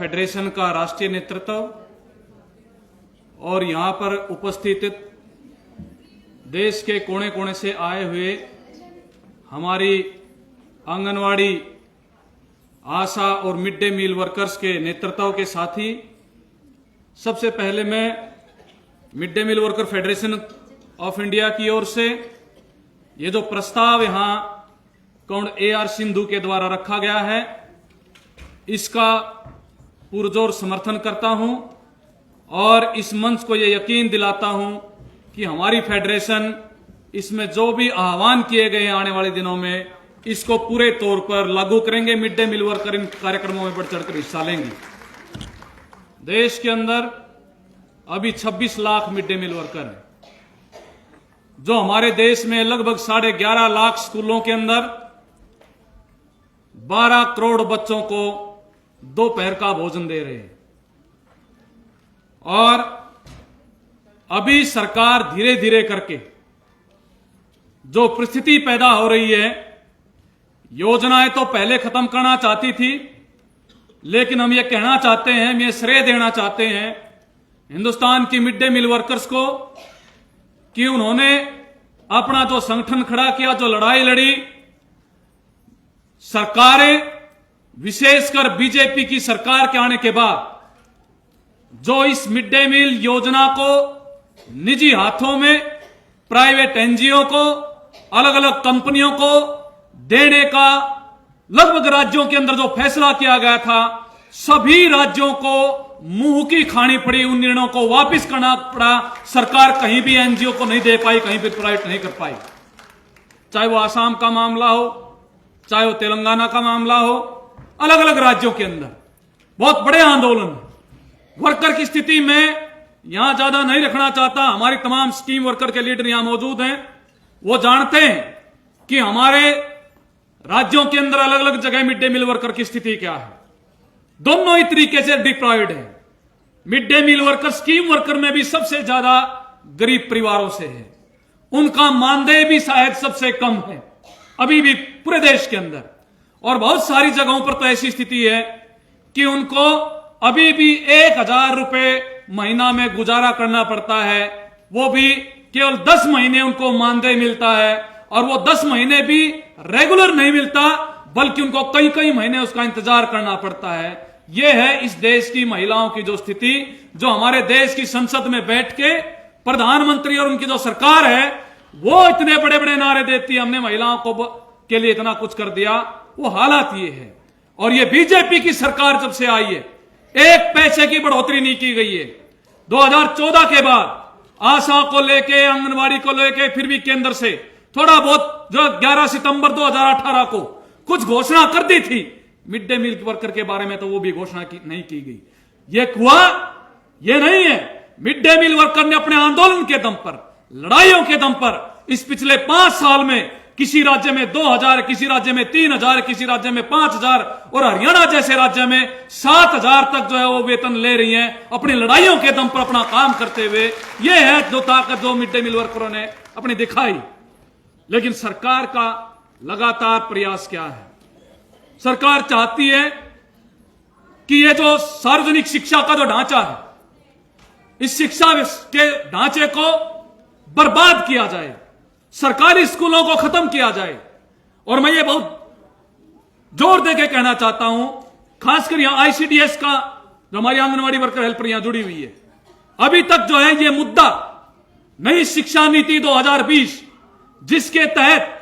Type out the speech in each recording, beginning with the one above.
Federation का राष्ट्रीय नेतृत्व और यहां पर उपस्थित देश के कोने कोने से आए हुए हमारी आंगनवाड़ी, आशा और मिड डे मील वर्कर्स के नेतृत्व के साथ ही सबसे पहले मैं mid day meal worker federation of India की ओर से ये जो प्रस्ताव यहां कौन AR सिंधु के द्वारा रखा गया है, इसका पुरजोर समर्थन करता हूं और इस मंच को ये यकीन दिलाता हूं कि हमारी फेडरेशन इसमें जो भी आह्वान किए गए हैं आने वाले दिनों में इसको पूरे तौर पर लागू करेंगे। मिड डे मील वर्कर इन कार्यक्रमों में बढ़ चढ़कर हिस्सा लेंगे। देश के अंदर अभी 26 lakh mid day meal worker हैं, जो हमारे देश में लगभग 11.5 लाख स्कूलों के अंदर 12 करोड़ बच्चों को दोपहर का भोजन दे रहे हैं। और अभी सरकार धीरे धीरे करके जो परिस्थिति पैदा हो रही है, योजनाएं तो पहले खत्म करना चाहती थी, लेकिन हम ये कहना चाहते हैं, हम ये श्रेय देना चाहते हैं हिंदुस्तान की मिड डे मील वर्कर्स को कि उन्होंने अपना जो संगठन खड़ा किया, जो लड़ाई लड़ी, सरकारें विशेषकर बीजेपी की सरकार के आने के बाद जो इस मिड डे मील योजना को निजी हाथों में, प्राइवेट NGO को, अलग अलग कंपनियों को देने का लगभग राज्यों के अंदर जो फैसला किया गया था, सभी राज्यों को मुंह की खानी पड़ी, उन निर्णयों को वापस करना पड़ा। सरकार कहीं भी NGO को नहीं दे पाई, कहीं भी प्रोवाइड नहीं कर पाई। चाहे वो आसाम का मामला हो, चाहे वो तेलंगाना का मामला हो, अलग अलग राज्यों के अंदर बहुत बड़े आंदोलन। वर्कर की स्थिति में यहां ज्यादा नहीं रखना चाहता। हमारी तमाम स्कीम वर्कर के लीडर यहां मौजूद हैं, वो जानते हैं कि हमारे राज्यों के अंदर अलग अलग जगह मिड डे मील वर्कर की स्थिति क्या है। दोनों ही तरीके से डिप्लॉयड है। Mid day meal worker scheme worker में भी सबसे ज्यादा गरीब परिवारों से है, उनका मानदेय भी शायद सबसे कम है अभी भी पूरे देश के अंदर। और बहुत सारी जगहों पर तो ऐसी स्थिति है कि उनको अभी भी 1000 रुपए महीना में गुजारा करना पड़ता है। वो भी केवल 10 महीने उनको मानदेय मिलता है, और वो 10 महीने भी रेगुलर नहीं मिलता, बल्कि उनको कई कई महीने उसका इंतजार करना पड़ता है। ये है इस देश की महिलाओं की जो स्थिति, जो हमारे देश की संसद में बैठ के प्रधानमंत्री और उनकी जो सरकार है वो इतने बड़े बड़े नारे देती है, हमने महिलाओं को के लिए इतना कुछ कर दिया। वो हालात ये है। और ये बीजेपी की सरकार जब से आई है, एक पैसे की बढ़ोतरी नहीं की गई है। 2014 के बाद आशा को लेके, आंगनवाड़ी को लेके फिर भी केंद्र से थोड़ा बहुत जो 11 सितंबर 2018 को कुछ घोषणा कर दी थी मिड डे मील वर्कर के बारे में, तो वो भी घोषणा नहीं की गई। ये हुआ ये नहीं है। मिड डे मील वर्कर ने अपने आंदोलन के दम पर, लड़ाइयों के दम पर इस पिछले 5 साल में किसी राज्य में 2000, किसी राज्य में 3000, किसी राज्य में 5000 और हरियाणा जैसे राज्य में 7000 तक जो है वो वेतन ले रही हैं, अपनी लड़ाइयों के दम पर अपना काम करते हुए। ये है जो ताकत जो मिड डे मील वर्करों ने अपनी दिखाई। लेकिन सरकार का लगातार प्रयास क्या है? सरकार चाहती है कि ये जो सार्वजनिक शिक्षा का जो ढांचा है, इस शिक्षा के ढांचे को बर्बाद किया जाए, सरकारी स्कूलों को खत्म किया जाए। और मैं ये बहुत जोर देके कहना चाहता हूं, खासकर यहां ICDS का जो हमारी आंगनवाड़ी वर्कर हेल्पर यहां जुड़ी हुई है, अभी तक जो है ये मुद्दा नई शिक्षा नीति 2020 जिसके तहत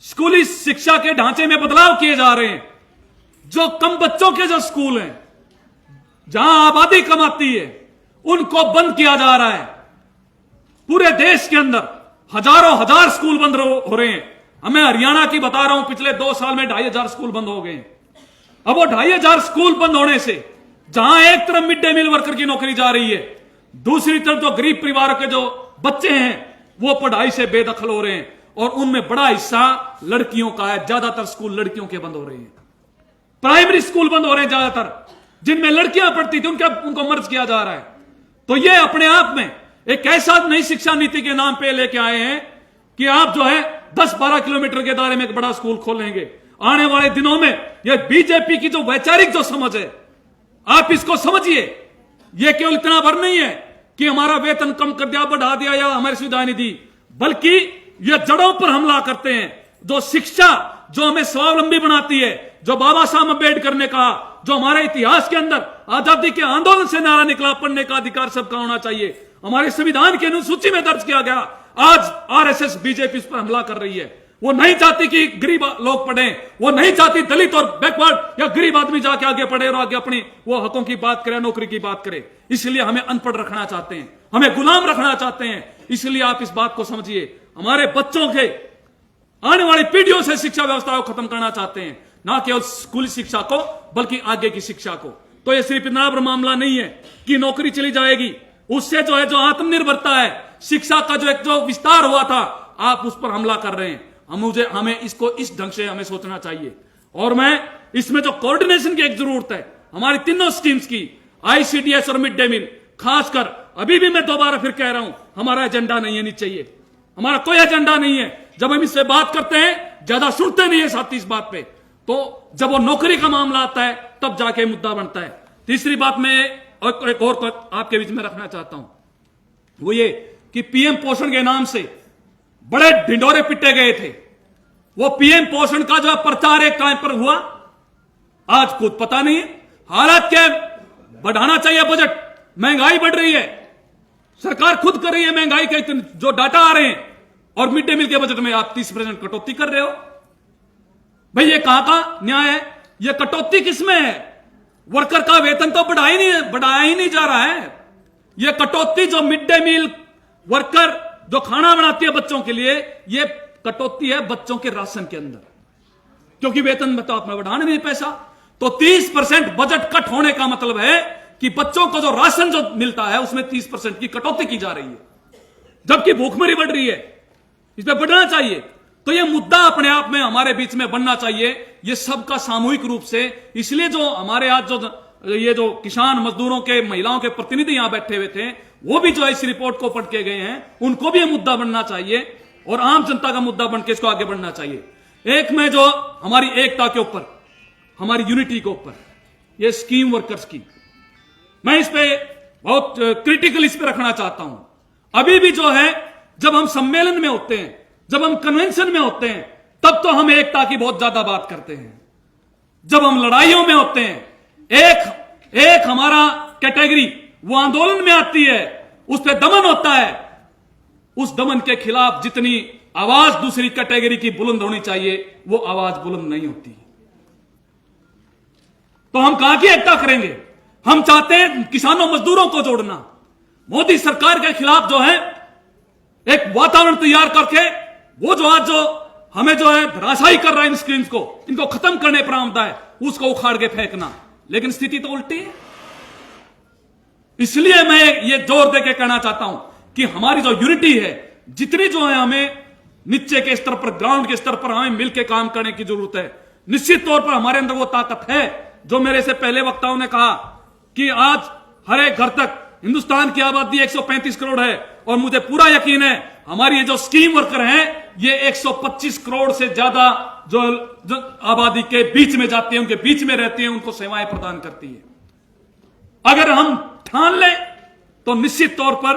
स्कूली शिक्षा के ढांचे में बदलाव किए जा रहे हैं, जो कम बच्चों के जो स्कूल हैं, जहां आबादी कम आती है, उनको बंद किया जा रहा है। पूरे देश के अंदर हजारों हजार स्कूल बंद हो रहे हैं। मैं हरियाणा की बता रहा हूं, पिछले 2 साल में 2500 स्कूल बंद हो गए। अब वो 2500 स्कूल बंद होने से जहां एक तरफ मिड डे मील वर्कर की नौकरी जा रही है, दूसरी तरफ जो गरीब परिवारों के जो बच्चे हैं वो पढ़ाई से बेदखल हो रहे हैं। और उनमें बड़ा हिस्सा लड़कियों का है। ज्यादातर स्कूल लड़कियों के बंद हो रहे हैं। प्राइमरी स्कूल बंद हो रहे हैं ज्यादातर, जिनमें लड़कियां पढ़ती थी उनको मर्ज किया जा रहा है। तो ये अपने आप में एक ऐसा नई शिक्षा नीति के नाम पे लेके आए हैं कि आप जो है 10-12 किलोमीटर के दायरे में एक बड़ा स्कूल खोलेंगे। आने वाले दिनों में यह बीजेपी की जो वैचारिक जो समझ है आप इसको समझिए। यह केवल इतना भर नहीं है कि हमारा वेतन कम कर दिया, बढ़ा दिया या हमारी सुविधाएं नहीं दी, बल्कि यह जड़ों पर हमला करते हैं। जो शिक्षा जो हमें स्वावलंबी बनाती है, जो बाबा साहब अम्बेडकर ने कहा, जो हमारे इतिहास के अंदर आजादी के आंदोलन से नारा निकला, पढ़ने का अधिकार सबका होना चाहिए, हमारे संविधान की अनुसूची में दर्ज किया गया, आज आरएसएस बीजेपी इस पर हमला कर रही है। वो नहीं चाहती कि गरीब लोग पढ़ें, वो नहीं चाहती दलित और बैकवर्ड या गरीब आदमी जाके आगे पढ़े और आगे अपनी वो हकों की बात करे, नौकरी की बात करे। इसलिए हमें अनपढ़ रखना चाहते हैं, हमें गुलाम रखना चाहते हैं। इसलिए आप इस बात को समझिए, हमारे बच्चों के आने वाली पीढ़ियों से शिक्षा व्यवस्था को खत्म करना चाहते हैं, ना केवल स्कूली शिक्षा को बल्कि आगे की शिक्षा को। तो ये सिर्फ इतना बड़ा मामला नहीं है कि नौकरी चली जाएगी, उससे जो है जो आत्मनिर्भरता है, शिक्षा का जो विस्तार हुआ था, आप उस पर हमला कर रहे हैं। हमें इसको इस ढंग से हमें सोचना चाहिए। और मैं इसमें जो कोऑर्डिनेशन की एक जरूरत है हमारी तीनों स्कीम्स की, आईसीडीएस और मिड डे मील खासकर, अभी भी मैं दोबारा फिर कह रहा हूं, हमारा एजेंडा नहीं है, नहीं चाहिए, हमारा कोई एजेंडा नहीं है। जब हम इससे बात करते हैं ज्यादा सुनते नहीं है साथी इस बात पे, तो जब वो नौकरी का मामला आता है तब जाके मुद्दा बनता है। तीसरी बात मैं एक और आपके बीच में रखना चाहता हूं, वो ये कि पीएम पोषण के नाम से बड़े ढिंडोरे पिटे गए थे। वो पीएम पोषण का जो प्रचार एक टाइम पर हुआ, आज खुद पता नहीं है हालात क्या है। बढ़ाना चाहिए बजट, महंगाई बढ़ रही है, सरकार खुद कर रही है महंगाई के जो डाटा आ रहे हैं, और मिड डे मील के बजट में आप 30% कटौती कर रहे हो। भाई ये कहां का न्याय है? ये कटौती किसमें है? वर्कर का वेतन तो बढ़ाया ही नहीं जा रहा है। ये कटौती जो मिड डे मील वर्कर जो खाना बनाती है बच्चों के लिए, ये कटौती है बच्चों के राशन के अंदर, क्योंकि वेतन में तो आपने बढ़ाने नहीं पैसा। तो 30% बजट कट होने का मतलब है कि बच्चों को जो राशन जो मिलता है उसमें 30% की कटौती की जा रही है, जबकि भूखमरी बढ़ रही है। इस पर बढ़ना चाहिए। तो यह मुद्दा अपने आप में हमारे बीच में बनना चाहिए, यह सबका सामूहिक रूप से। इसलिए जो हमारे आज जो किसान मजदूरों के, महिलाओं के प्रतिनिधि यहां बैठे हुए थे, वो भी जो इस रिपोर्ट को पढ़ के गए हैं, उनको भी यह मुद्दा बनना चाहिए और आम जनता का मुद्दा बनकर इसको आगे बढ़ना चाहिए। एक में जो हमारी एकता के ऊपर, हमारी यूनिटी के ऊपर, ये स्कीम वर्कर्स की, मैं इस पे बहुत क्रिटिकल इस पे रखना चाहता हूं। अभी भी जो है जब हम सम्मेलन में होते हैं, जब हम कन्वेंशन में होते हैं, तब तो हम एकता की बहुत ज्यादा बात करते हैं। जब हम लड़ाइयों में होते हैं, एक हमारा कैटेगरी वो आंदोलन में आती है, उस पर दमन होता है, उस दमन के खिलाफ जितनी आवाज दूसरी कैटेगरी की बुलंद होनी चाहिए, वो आवाज बुलंद नहीं होती। तो हम कहां की एकता करेंगे? हम चाहते हैं किसानों मजदूरों को जोड़ना। मोदी सरकार के खिलाफ जो है एक वातावरण तैयार करके, वो जो आज जो हमें जो है धराशायी कर रहा है इन स्कीम्स को, इनको खत्म करने पर आमदा है, उसको उखाड़ के फेंकना। लेकिन स्थिति तो उल्टी है। इसलिए मैं ये जोर देके कहना चाहता हूं कि हमारी जो यूनिटी है, जितनी जो है हमें नीचे के स्तर पर, ग्राउंड के स्तर पर हमें मिलकर काम करने की जरूरत है। निश्चित तौर पर हमारे अंदर वो ताकत है जो मेरे से पहले वक्ताओं ने कहा कि आज हर एक घर तक हिंदुस्तान की आबादी 135 करोड़ है, और मुझे पूरा यकीन है हमारी ये जो स्कीम वर्कर हैं, ये 125 करोड़ से ज्यादा जो आबादी के बीच में जाती है, उनके बीच में रहती है, उनको सेवाएं प्रदान करती है। अगर हम ठान लें तो निश्चित तौर पर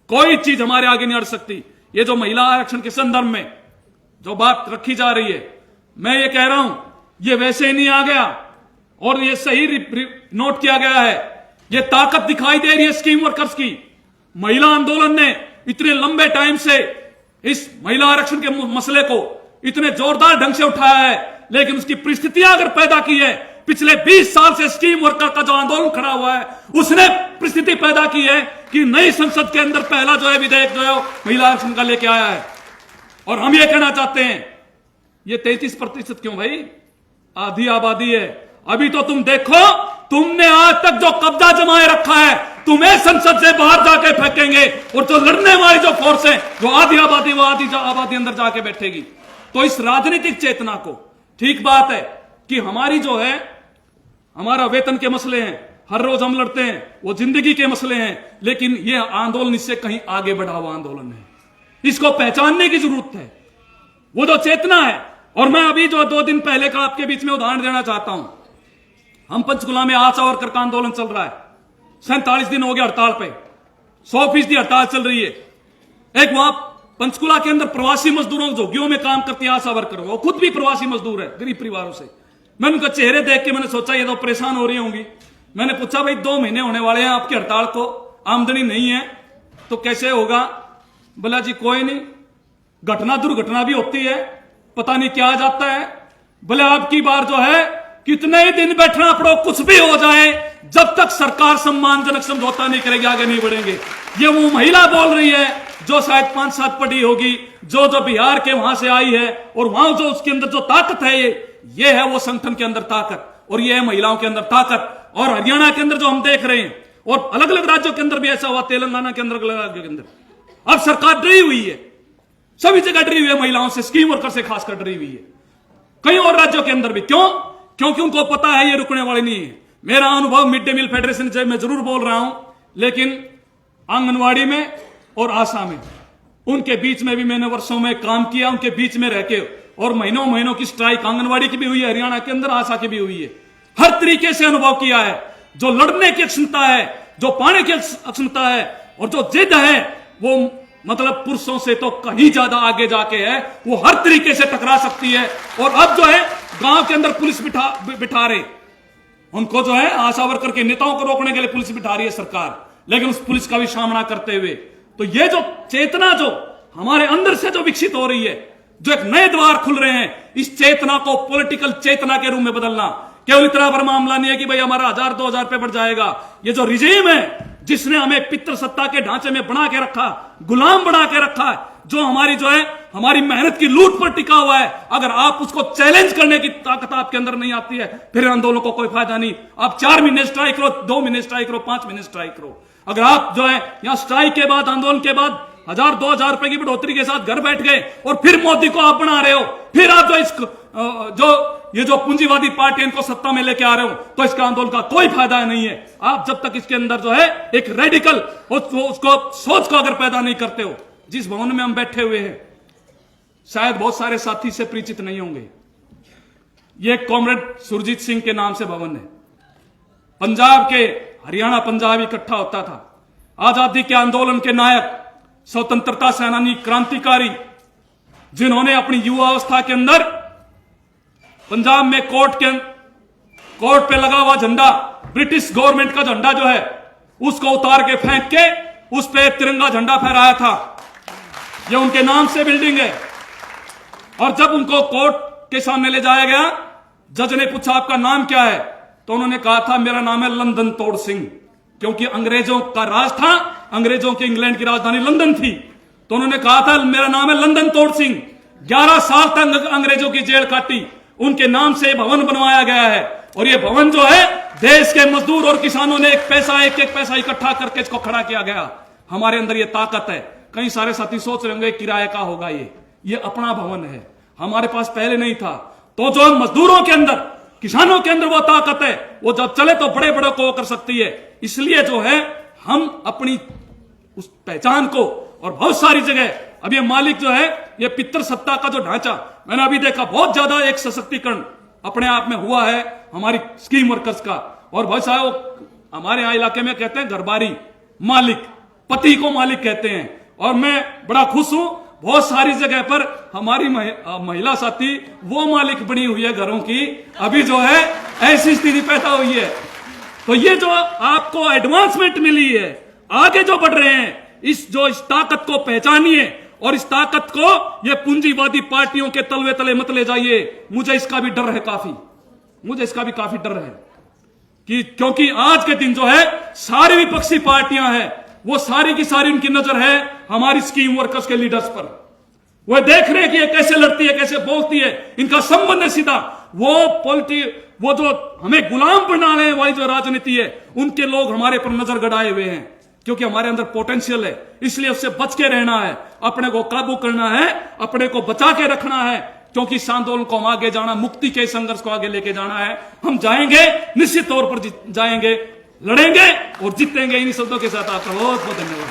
कोई चीज हमारे आगे नहीं अड़ सकती। ये जो महिला आरक्षण के संदर्भ में जो बात रखी जा रही है, मैं ये कह रहा हूं, ये वैसे ही नहीं आ गया और ये सही नोट किया गया है। ये ताकत दिखाई दे रही है स्कीम वर्कर्स की। महिला आंदोलन ने इतने लंबे टाइम से इस महिला आरक्षण के मसले को इतने जोरदार ढंग से उठाया है, लेकिन उसकी परिस्थितियां अगर पैदा की है, पिछले 20 साल से स्कीम वर्कर का जो आंदोलन खड़ा हुआ है, उसने परिस्थिति पैदा की है कि नई संसद के अंदर पहला जो है विधेयक जो है महिला आरक्षण का लेके आया है। और हम ये कहना चाहते हैं, ये 33% क्यों भाई? आधी आबादी है। अभी तो तुम देखो, तुमने आज तक जो कब्जा जमाए रखा है, तुम्हें संसद से बाहर जाके फेंकेंगे, और जो लड़ने वाली जो फोर्स है, वो आधी आबादी, वो आधी आबादी अंदर जाके बैठेगी। तो इस राजनीतिक चेतना को, ठीक बात है कि हमारी जो है, हमारा वेतन के मसले हैं, हर रोज हम लड़ते हैं, वो जिंदगी के मसले हैं, लेकिन ये आंदोलन इससे कहीं आगे बढ़ा हुआ आंदोलन है। इसको पहचानने की जरूरत है, वो जो चेतना है। और मैं अभी जो 2 दिन पहले का आपके बीच में उदाहरण देना चाहता हूं हम पंचकुला में आशा वर्कर का आंदोलन चल रहा है, 47 दिन हो गए हड़ताल पे, 100% हड़ताल चल रही है। एक वहां पंचकुला के अंदर प्रवासी मजदूरों झोंगियों में काम करती है आशा वर्कर, वो खुद भी प्रवासी मजदूर है, गरीब परिवारों से। मैंने उनका चेहरे देख के मैंने सोचा ये तो परेशान हो रही होंगी। मैंने पूछा भाई 2 महीने होने वाले हैं आपकी हड़ताल को, आमदनी नहीं है तो कैसे होगा? बोला जी कोई नहीं, घटना दुर्घटना भी होती है, पता नहीं क्या आ जाता है। बोले आपकी बार जो है कितने ही दिन बैठना पड़ो, कुछ भी हो जाए, जब तक सरकार सम्मानजनक समझौता नहीं करेगी आगे नहीं बढ़ेंगे। ये वो महिला बोल रही है जो शायद 5-7 पढ़ी होगी, जो बिहार के वहां से आई है, और वहां जो उसके अंदर जो ताकत है ये है वो संगठन के अंदर ताकत, और ये है महिलाओं के अंदर ताकत। और हरियाणा के अंदर जो हम देख रहे हैं, और अलग अलग राज्यों के अंदर भी ऐसा हुआ, तेलंगाना के अंदर, अलग राज्यों के अंदर, अब सरकार डरी हुई है, सभी जगह डरी हुई है महिलाओं से, स्कीम वर्कर से खासकर डरी हुई है, कई और राज्यों के अंदर भी। क्यों? क्योंकि उनको पता है ये रुकने वाली नहीं है। मेरा अनुभव मिड डे मील फेडरेशन से मैं जरूर बोल रहा हूं, लेकिन आंगनवाड़ी में और आशा में, उनके बीच में भी मैंने वर्षों में काम किया, उनके बीच में रह के, और महीनों महीनों की स्ट्राइक आंगनवाड़ी की भी हुई है हरियाणा के अंदर, आशा की भी हुई है। हर तरीके से अनुभव किया है। जो लड़ने की क्षमता है, जो पाने की क्षमता है, और जो जिद है, वो मतलब पुरुषों से तो कहीं ज्यादा आगे जाके है, वो हर तरीके से टकरा सकती है। और अब जो है गांव के अंदर पुलिस बिठा रहे, उनको जो है आशा वर्कर के नेताओं को रोकने के लिए पुलिस बिठा रही है सरकार, लेकिन उस पुलिस का भी सामना करते हुए, तो ये जो चेतना जो हमारे अंदर से जो विकसित हो रही है, जो एक नए द्वार खुल रहे हैं, इस चेतना को पॉलिटिकल चेतना के रूप में बदलना केवल इतना बड़ा मामला नहीं है कि भाई हमारा 1000-2000 पे बढ़ जाएगा। ये जो रिजीम है जिसने हमें पितृ सत्ता के ढांचे में बना के रखा, गुलाम बना के रखा है, जो हमारी जो है हमारी मेहनत की लूट पर टिका हुआ है, अगर आप उसको चैलेंज करने की ताकत आपके अंदर नहीं आती है, फिर आंदोलन को कोई फायदा नहीं। आप 4 महीने स्ट्राइक करो, 2 महीने स्ट्राइक करो, 5 महीने स्ट्राइक करो, अगर आप जो है यहां स्ट्राइक के बाद, आंदोलन के बाद 1000-2000 रुपए की बढ़ोतरी के साथ घर बैठ गए, और फिर मोदी को आप बना रहे हो, फिर आप जो ये जो पूंजीवादी पार्टी इनको सत्ता में लेके आ रहे हो, तो इसका आंदोलन का कोई फायदा नहीं है। आप जब तक इसके अंदर जो है एक रेडिकल उसको सोच को अगर पैदा नहीं करते हो। जिस भवन में हम बैठे हुए हैं, शायद बहुत सारे साथी से परिचित नहीं होंगे, ये कॉमरेड सुरजीत सिंह के नाम से भवन है। पंजाब के, हरियाणा पंजाब इकट्ठा होता था। आजादी के आंदोलन के नायक, स्वतंत्रता सेनानी, क्रांतिकारी, जिन्होंने अपनी युवा अवस्था के अंदर पंजाब में कोर्ट पे लगा हुआ झंडा, ब्रिटिश गवर्नमेंट का झंडा जो है, उसको उतार के फेंक के उस पे तिरंगा झंडा फहराया था। ये उनके नाम से बिल्डिंग है। और जब उनको कोर्ट के सामने ले जाया गया, जज ने पूछा आपका नाम क्या है, तो उन्होंने कहा था मेरा नाम है लंदन तोड़ सिंह, क्योंकि अंग्रेजों का राज था, अंग्रेजों की इंग्लैंड की राजधानी लंदन थी, तो उन्होंने कहा था मेरा नाम है लंदन तोड़ सिंह। 11 साल तक अंग्रेजों की जेल काटी, उनके नाम से भवन बनवाया गया है। और ये भवन जो है देश के मजदूर और किसानों ने एक एक पैसा इकट्ठा करके इसको खड़ा किया गया। हमारे अंदर ये ताकत है। कई सारे साथी सोच रहे होंगे किराए का होगा, ये अपना भवन है, हमारे पास पहले नहीं था। तो जो मजदूरों के अंदर, किसानों के अंदर वो ताकत है, वो जब चले तो बड़े बड़े को कर सकती है। इसलिए जो है हम अपनी उस पहचान को, और बहुत सारी जगह अब ये मालिक जो है, ये पितृ सत्ता का जो ढांचा मैंने अभी देखा, बहुत ज्यादा एक सशक्तिकरण अपने आप में हुआ है हमारी स्कीम वर्कर्स का। और बहुत सारे हमारे यहाँ इलाके में कहते हैं घरबारी मालिक, पति को मालिक कहते हैं। और मैं बड़ा खुश हूं, बहुत सारी जगह पर हमारी महिला साथी वो मालिक बनी हुई है घरों की, अभी जो है ऐसी स्थिति पैदा हुई है। तो ये जो आपको एडवांसमेंट मिली है, आगे जो बढ़ रहे हैं, इस ताकत को पहचानिए, और इस ताकत को ये पूंजीवादी पार्टियों के तलवे तले मत ले जाइए। मुझे इसका भी डर है काफी, मुझे इसका भी काफी डर है कि क्योंकि आज के दिन जो है सारी विपक्षी पार्टियां हैं, वो सारी की सारी उनकी नजर है हमारी स्कीम वर्कर्स के लीडर्स पर। वो देख रहे हैं कि ये कैसे लड़ती है, कैसे बोलती है, इनका संबंध है सीधा। वो जो हमें गुलाम बनाने वाली जो राजनीति है, उनके लोग हमारे पर नजर गड़ाए हुए हैं, क्योंकि हमारे अंदर पोटेंशियल है। इसलिए उससे बच के रहना है, अपने को काबू करना है, अपने को बचा के रखना है, क्योंकि इस आंदोलन को हम आगे जाना, मुक्ति के संघर्ष को आगे लेके जाना है। हम जाएंगे, निश्चित तौर पर जाएंगे, लड़ेंगे और जीतेंगे। इन्हीं शब्दों के साथ आपका बहुत बहुत धन्यवाद।